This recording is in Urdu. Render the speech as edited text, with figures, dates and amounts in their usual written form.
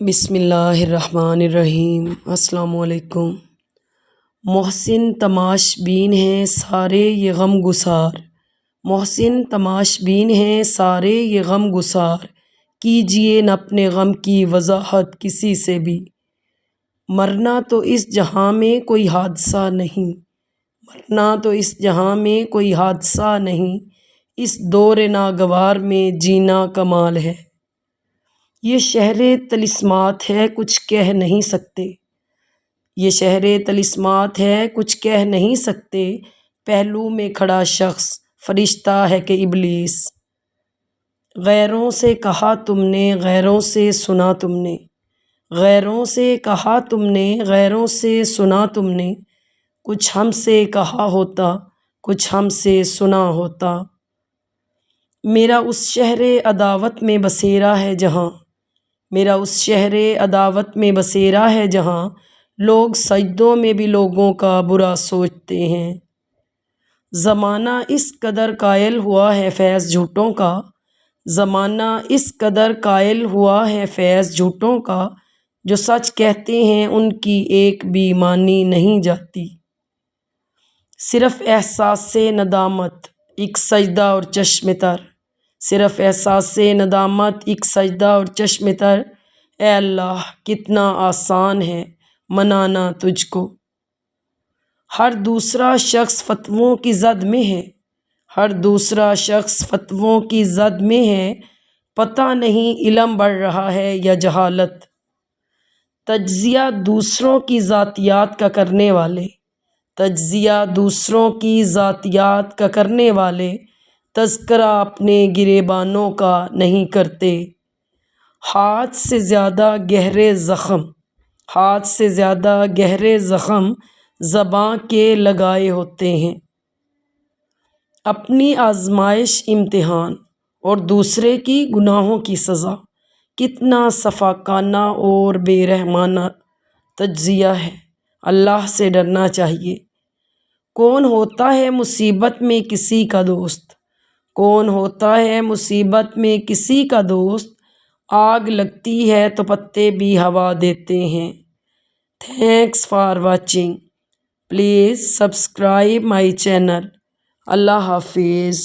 بسم اللہ الرحمن الرحیم۔ السلام علیکم۔ محسن تماش بین ہیں سارے یہ غم گسار، محسن تماش بین ہیں سارے یہ غم گسار، کیجئے نہ اپنے غم کی وضاحت کسی سے بھی، مرنا تو اس جہاں میں کوئی حادثہ نہیں، مرنا تو اس جہاں میں کوئی حادثہ نہیں، اس دور ناگوار میں جینا کمال ہے۔ یہ شہر طلسمات ہے کچھ کہہ نہیں سکتے، یہ شہر طلسمات ہے کچھ کہہ نہیں سکتے، پہلو میں کھڑا شخص فرشتہ ہے کہ ابلیس، غیروں سے کہا تم نے غیروں سے سنا تم نے، غیروں سے کہا تم نے غیروں سے سنا تم نے، کچھ ہم سے کہا ہوتا کچھ ہم سے سنا ہوتا، میرا اس شہر عداوت میں بسیرا ہے جہاں، میرا اس شہر عداوت میں بسیرا ہے جہاں، لوگ سجدوں میں بھی لوگوں کا برا سوچتے ہیں، زمانہ اس قدر قائل ہوا ہے فیض جھوٹوں کا، زمانہ اس قدر قائل ہوا ہے فیض جھوٹوں کا، جو سچ کہتے ہیں ان کی ایک بھی مانی نہیں جاتی، صرف احساس ندامت ایک سجدہ اور چشم تر، صرف احساس ندامت ایک سجدہ اور چشم تر، اے اللہ کتنا آسان ہے منانا تجھ کو، ہر دوسرا شخص فتووں کی زد میں ہے، ہر دوسرا شخص فتووں کی زد میں ہے، پتہ نہیں علم بڑھ رہا ہے یا جہالت، تجزیہ دوسروں کی ذاتیات کا کرنے والے، تجزیہ دوسروں کی ذاتیات کا کرنے والے، تذکرہ اپنے گریبانوں کا نہیں کرتے، ہاتھ سے زیادہ گہرے زخم، ہاتھ سے زیادہ گہرے زخم زباں کے لگائے ہوتے ہیں، اپنی آزمائش امتحان اور دوسرے کی گناہوں کی سزا، کتنا صفاقانہ اور بے رحمانہ تجزیہ ہے، اللہ سے ڈرنا چاہیے، کون ہوتا ہے مصیبت میں کسی کا دوست، کون ہوتا ہے مصیبت میں کسی کا دوست، آگ لگتی ہے تو پتے بھی ہوا دیتے ہیں، thanks for watching, please subscribe my channel, اللہ حافظ۔